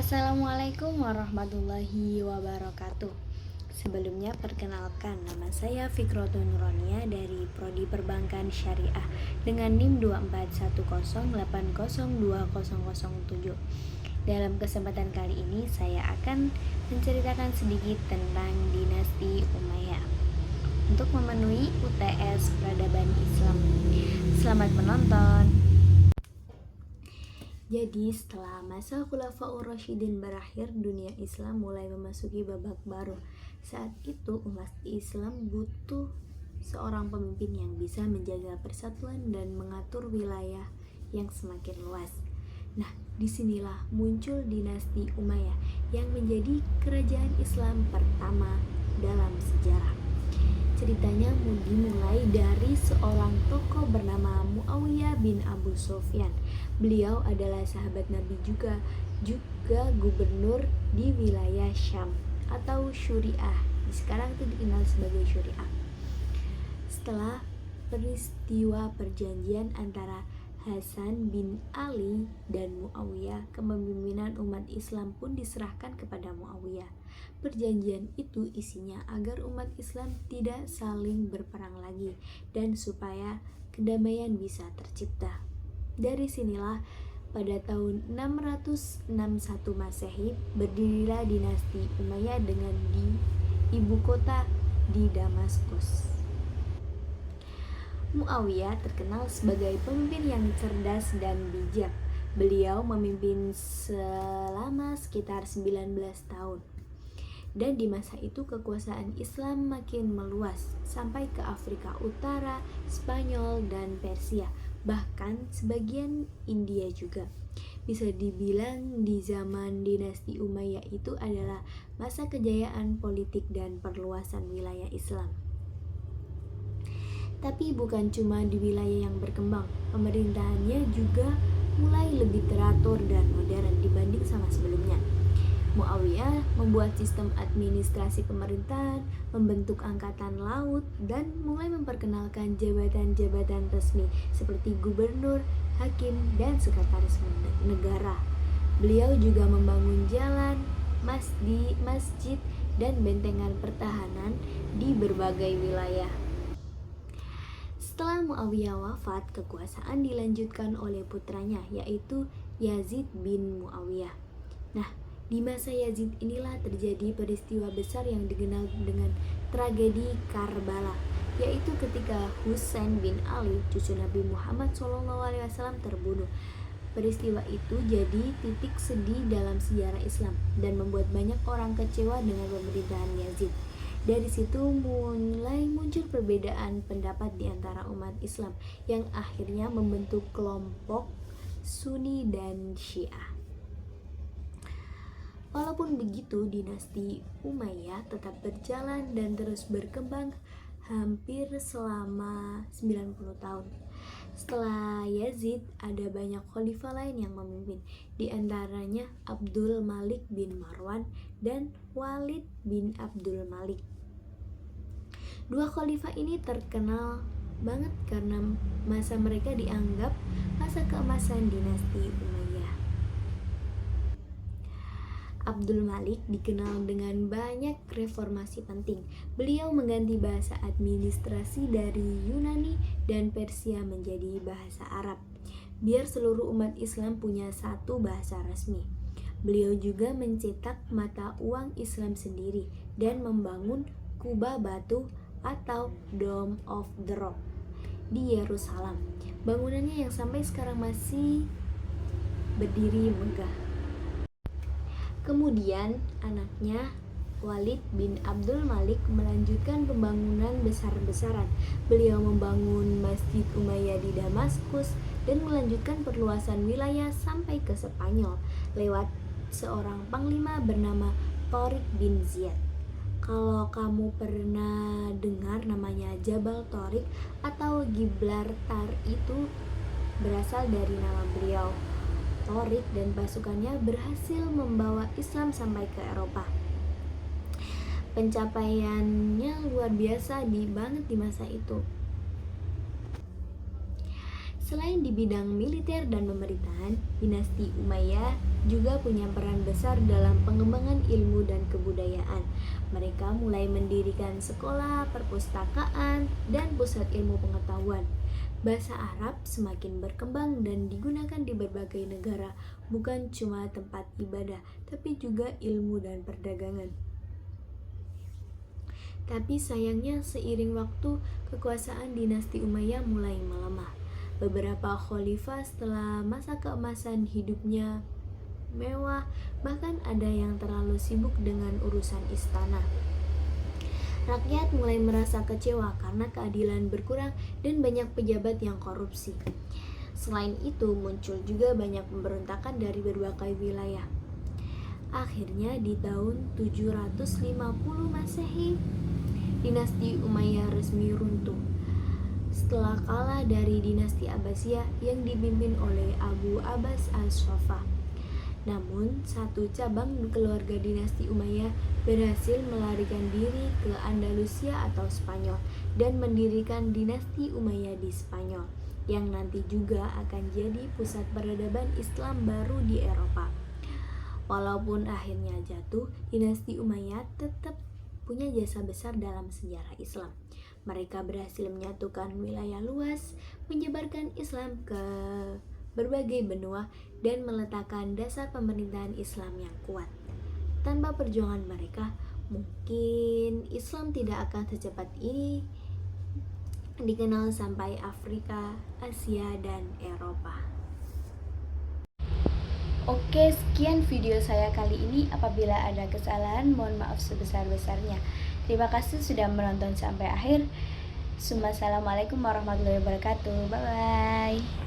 Assalamualaikum warahmatullahi wabarakatuh. Sebelumnya perkenalkan, nama saya Fikrotul Nuronia dari Prodi Perbankan Syariah dengan NIM 24108020007. Dalam kesempatan kali ini saya akan menceritakan sedikit tentang dinasti Umayyah untuk memenuhi UTS Peradaban Islam. Selamat menonton. Jadi setelah masa Khulafaur Rasyidin berakhir, dunia Islam mulai memasuki babak baru. Saat itu umat Islam butuh seorang pemimpin yang bisa menjaga persatuan dan mengatur wilayah yang semakin luas. Nah, disinilah muncul dinasti Umayyah yang menjadi kerajaan Islam pertama dalam sejarah. Ceritanya dimulai dari seorang tokoh bernama Muawiyah bin Abu Sufyan. Beliau adalah sahabat Nabi juga gubernur di wilayah Syam atau Syuriah. Sekarang itu dikenal sebagai Syuriah. Setelah peristiwa perjanjian antara Hasan bin Ali dan Muawiyah, kepemimpinan umat Islam pun diserahkan kepada Muawiyah. Perjanjian itu isinya agar umat Islam tidak saling berperang lagi dan supaya kedamaian bisa tercipta. Dari sinilah pada tahun 661 Masehi berdirilah dinasti Umayyah dengan di ibu kota di Damaskus. Muawiyah terkenal sebagai pemimpin yang cerdas dan bijak. Beliau memimpin selama sekitar 19 tahun. Dan di masa itu kekuasaan Islam makin meluas sampai ke Afrika Utara, Spanyol, dan Persia, bahkan sebagian India juga. Bisa dibilang di zaman dinasti Umayyah itu adalah masa kejayaan politik dan perluasan wilayah Islam. Tapi bukan cuma di wilayah yang berkembang, pemerintahannya juga mulai lebih teratur dan modern dibanding sama sebelumnya. Muawiyah membuat sistem administrasi pemerintahan, membentuk angkatan laut, dan mulai memperkenalkan jabatan-jabatan resmi seperti gubernur, hakim, dan sekretaris negara. Beliau juga membangun jalan, masjid, dan bentengan pertahanan di berbagai wilayah. Setelah Muawiyah wafat, kekuasaan dilanjutkan oleh putranya, yaitu Yazid bin Muawiyah. Nah, di masa Yazid inilah terjadi peristiwa besar yang dikenal dengan tragedi Karbala, yaitu ketika Husain bin Ali, cucu Nabi Muhammad SAW, terbunuh. Peristiwa itu jadi titik sedih dalam sejarah Islam dan membuat banyak orang kecewa dengan pemerintahan Yazid. Dari situ mulai muncul perbedaan pendapat di antara umat Islam yang akhirnya membentuk kelompok Sunni dan Syiah. Walaupun begitu, dinasti Umayyah tetap berjalan dan terus berkembang hampir selama 90 tahun. Setelah Yazid, ada banyak khalifah lain yang memimpin, di antaranya Abdul Malik bin Marwan dan Walid bin Abdul Malik. Dua khalifah ini terkenal banget karena masa mereka dianggap masa keemasan dinasti Umayyah. Abdul Malik dikenal dengan banyak reformasi penting. Beliau mengganti bahasa administrasi dari Yunani dan Persia menjadi bahasa Arab, biar seluruh umat Islam punya satu bahasa resmi. Beliau juga mencetak mata uang Islam sendiri dan membangun kubah batu atau Dome of the Rock di Yerusalem. Bangunannya yang sampai sekarang masih berdiri megah. Kemudian anaknya Walid bin Abdul Malik melanjutkan pembangunan besar-besaran. Beliau membangun Masjid Umayyah di Damaskus dan melanjutkan perluasan wilayah sampai ke Spanyol lewat seorang panglima bernama Tariq bin Ziyad. Kalau kamu pernah dengar namanya Jabal Tariq atau Gibraltar, itu berasal dari nama beliau. Tariq dan pasukannya berhasil membawa Islam sampai ke Eropa. Pencapaiannya luar biasa banget di masa itu. Selain di bidang militer dan pemerintahan, dinasti Umayyah juga punya peran besar dalam pengembangan ilmu dan kebudayaan. Mereka mulai mendirikan sekolah, perpustakaan, dan pusat ilmu pengetahuan. Bahasa Arab semakin berkembang dan digunakan di berbagai negara, bukan cuma tempat ibadah, tapi juga ilmu dan perdagangan. Tapi sayangnya seiring waktu, kekuasaan dinasti Umayyah mulai melemah. Beberapa khalifah setelah masa keemasan hidupnya mewah, bahkan ada yang terlalu sibuk dengan urusan istana. Rakyat mulai merasa kecewa karena keadilan berkurang dan banyak pejabat yang korupsi. Selain itu, muncul juga banyak pemberontakan dari berbagai wilayah. Akhirnya di tahun 750 Masehi, dinasti Umayyah resmi runtuh setelah kalah dari dinasti Abbasiyah yang dipimpin oleh Abu Abbas al-Shafa. Namun, satu cabang keluarga dinasti Umayyah berhasil melarikan diri ke Andalusia atau Spanyol dan mendirikan dinasti Umayyah di Spanyol, yang nanti juga akan jadi pusat peradaban Islam baru di Eropa. Walaupun akhirnya jatuh, dinasti Umayyah tetap punya jasa besar dalam sejarah Islam. Mereka berhasil menyatukan wilayah luas, menyebarkan Islam ke berbagai benua, dan meletakkan dasar pemerintahan Islam yang kuat. Tanpa perjuangan mereka, mungkin Islam tidak akan secepat ini dikenal sampai Afrika, Asia, dan Eropa. Oke, sekian video saya kali ini. Apabila ada kesalahan, mohon maaf sebesar-besarnya. Terima kasih sudah menonton sampai akhir. Assalamualaikum warahmatullahi wabarakatuh. Bye-bye.